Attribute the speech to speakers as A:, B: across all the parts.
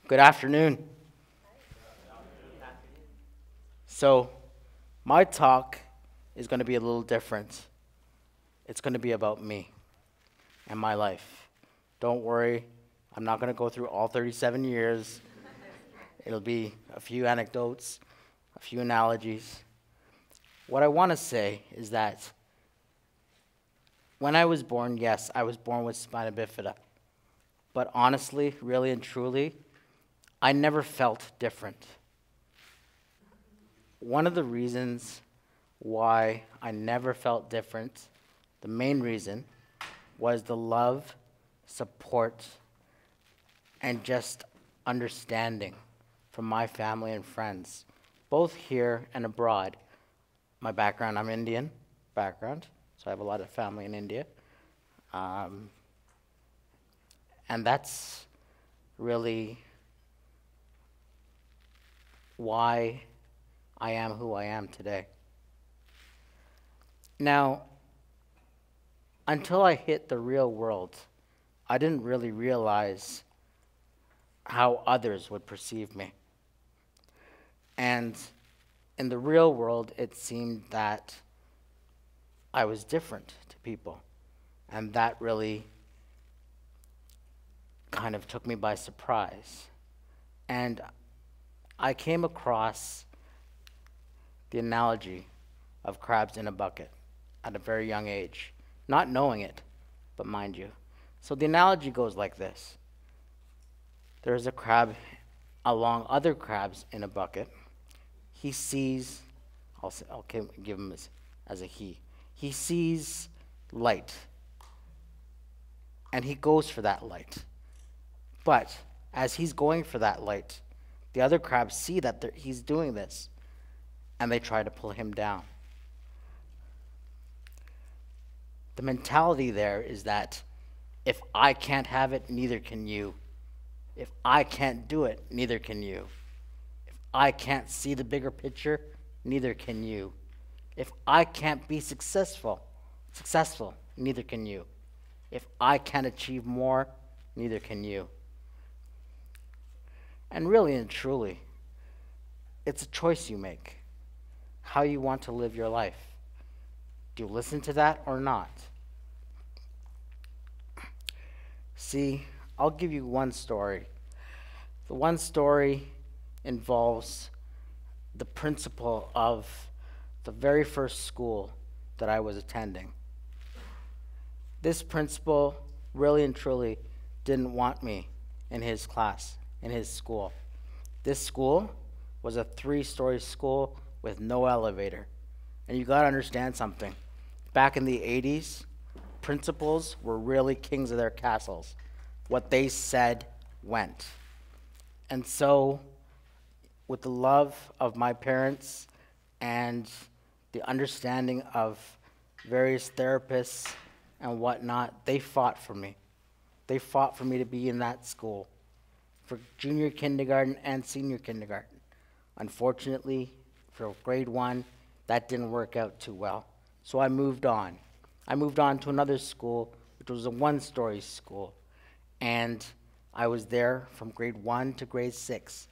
A: Good afternoon. So, my talk is going to be a little different. It's going to be about me and my life. Don't worry, I'm not going to go through all 37 years. It'll be a few anecdotes, a few analogies. What I want to say is that when I was born, yes, I was born with spina bifida. But honestly, really and truly, I never felt different. One of the reasons why I never felt different, the main reason, was the love, support, and just understanding from my family and friends, both here and abroad. My background, I'm Indian background, so I have a lot of family in India. And that's really why I am who I am today. Now, until I hit the real world, I didn't really realize how others would perceive me. And in the real world, it seemed that I was different to people. And that really kind of took me by surprise. And I came across the analogy of crabs in a bucket at a very young age, not knowing it, but mind you. So the analogy goes like this. There's a crab along other crabs in a bucket. He sees, I'll give him as a he. He sees light, and he goes for that light. But as he's going for that light, the other crabs see that he's doing this, and they try to pull him down. The mentality there is that if I can't have it, neither can you. If I can't do it, neither can you. If I can't see the bigger picture, neither can you. If I can't be successful, neither can you. If I can't achieve more, neither can you. And really and truly, it's a choice you make, how you want to live your life. Do you listen to that or not? See, I'll give you one story. The one story involves the principal of the very first school that I was attending. This principal really and truly didn't want me in his class, in his school. This school was a 3-story school with no elevator. And you gotta understand something. Back in the 80s, principals were really kings of their castles. What they said went. And so, with the love of my parents and the understanding of various therapists and whatnot, they fought for me. They fought for me to be in that school for junior kindergarten and senior kindergarten. Unfortunately, for grade 1, that didn't work out too well. So I moved on. I moved on to another school, which was a 1-story school. And I was there from grade 1 to grade 6.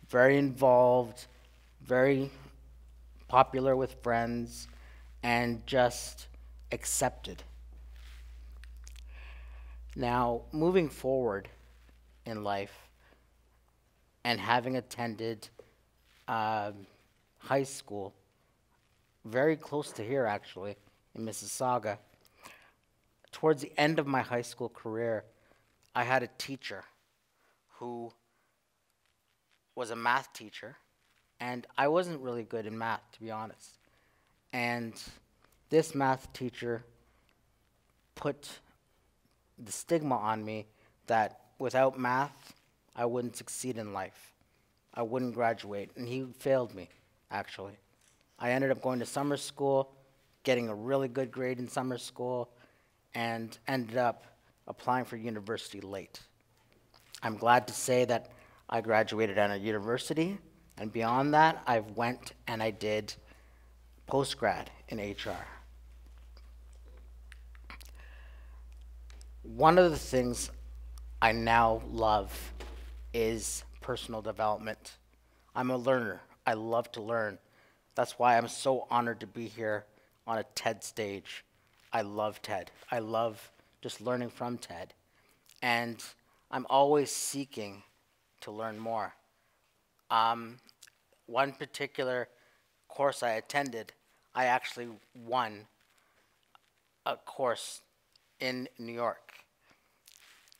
A: Very involved, very popular with friends, and just accepted. Now, moving forward in life and having attended high school, very close to here actually, in Mississauga, towards the end of my high school career, I had a teacher who was a math teacher, and I wasn't really good in math, to be honest. And this math teacher put the stigma on me that without math, I wouldn't succeed in life. I wouldn't graduate, and he failed me, actually. I ended up going to summer school, getting a really good grade in summer school, and ended up applying for university late. I'm glad to say that I graduated at a university, and beyond that, I went and I did post-grad in HR. One of the things I now love is personal development. I'm a learner. I love to learn. That's why I'm so honored to be here on a TED stage. I love TED. I love just learning from TED. And I'm always seeking to learn more. Um, One particular course I attended, I actually won a course in New York.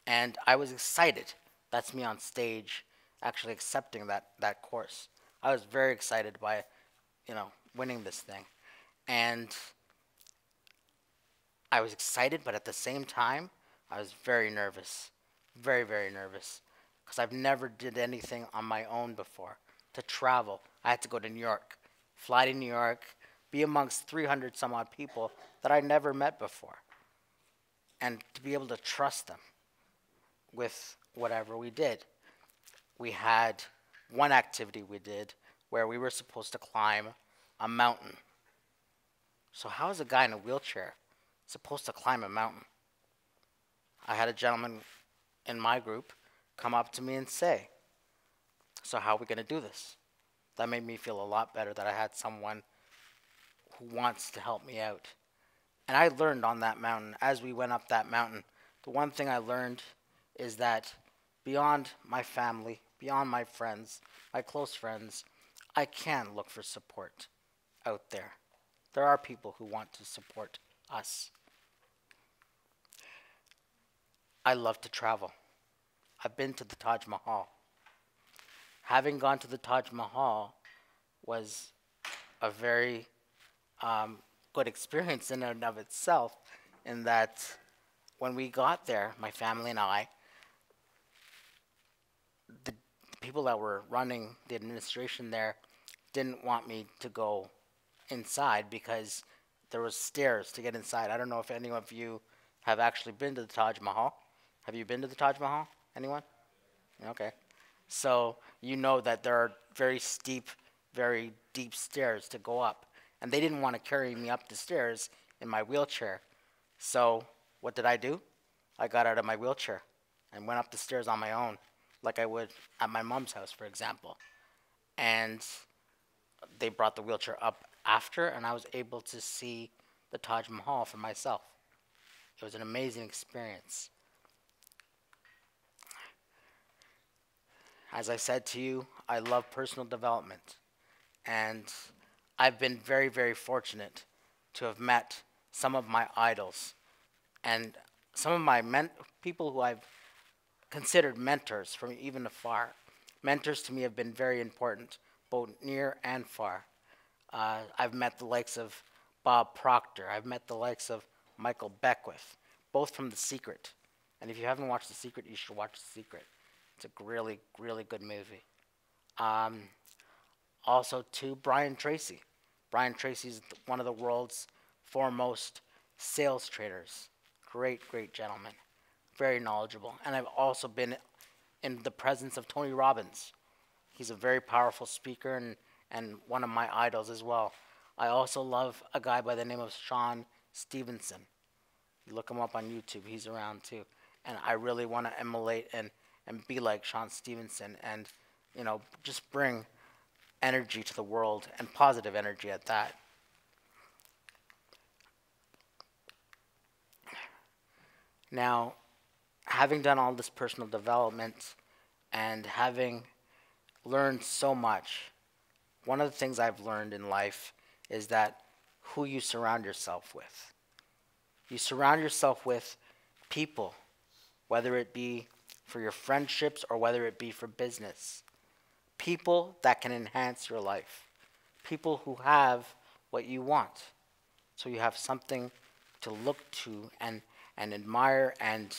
A: And I was excited. That's me on stage actually accepting that course. I was very excited by, winning this thing. And I was excited, but at the same time, I was very nervous. Very, very nervous. Because I've never did anything on my own before. To travel, I had to go to New York, fly to New York, be amongst 300 some odd people that I never met before. And to be able to trust them with whatever we did. We had one activity we did where we were supposed to climb a mountain. So how is a guy in a wheelchair supposed to climb a mountain? I had a gentleman in my group come up to me and say, so how are we going to do this? That made me feel a lot better that I had someone who wants to help me out. And I learned on that mountain, as we went up that mountain, the one thing I learned is that beyond my family, beyond my friends, my close friends, I can look for support out there. There are people who want to support us. I love to travel. I've been to the Taj Mahal. Having gone to the Taj Mahal was a very good experience in and of itself, in that when we got there, my family and I, the people that were running the administration there didn't want me to go inside because there was stairs to get inside. I don't know if any of you have actually been to the Taj Mahal. Have you been to the Taj Mahal? Anyone? Okay. So you know that there are very steep, very deep stairs to go up. And they didn't want to carry me up the stairs in my wheelchair. So what did I do? I got out of my wheelchair and went up the stairs on my own, like I would at my mom's house, for example. And they brought the wheelchair up after, and I was able to see the Taj Mahal for myself. It was an amazing experience. As I said to you, I love personal development. And I've been very, very fortunate to have met some of my idols and some of my people who I've considered mentors from even afar. Mentors to me have been very important, both near and far. I've met the likes of Bob Proctor. I've met the likes of Michael Beckwith, both from The Secret. And if you haven't watched The Secret, you should watch The Secret. It's a really, really good movie. Also, to Brian Tracy. Brian Tracy is one of the world's foremost sales traders. Great, great gentleman. Very knowledgeable. And I've also been in the presence of Tony Robbins. He's a very powerful speaker and one of my idols as well. I also love a guy by the name of Sean Stevenson. You look him up on YouTube. He's around too. And I really want to emulate and be like Sean Stevenson and, just bring energy to the world, and positive energy at that. Now, having done all this personal development and having learned so much, one of the things I've learned in life is that who you surround yourself with. You surround yourself with people, whether it be for your friendships or whether it be for business. People that can enhance your life. People who have what you want. So you have something to look to and admire and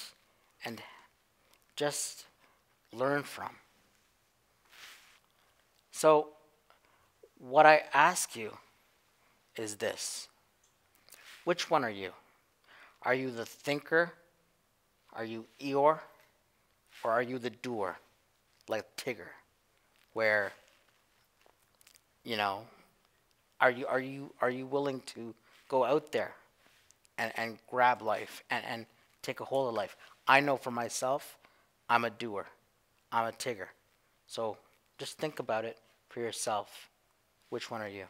A: just learn from. So what I ask you is this. Which one are you? Are you the thinker? Are you Eeyore? Or are you the doer, like Tigger? Where, are you willing to go out there and grab life and take a hold of life? I know for myself, I'm a doer. I'm a Tigger. So just think about it for yourself. Which one are you?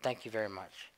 A: Thank you very much.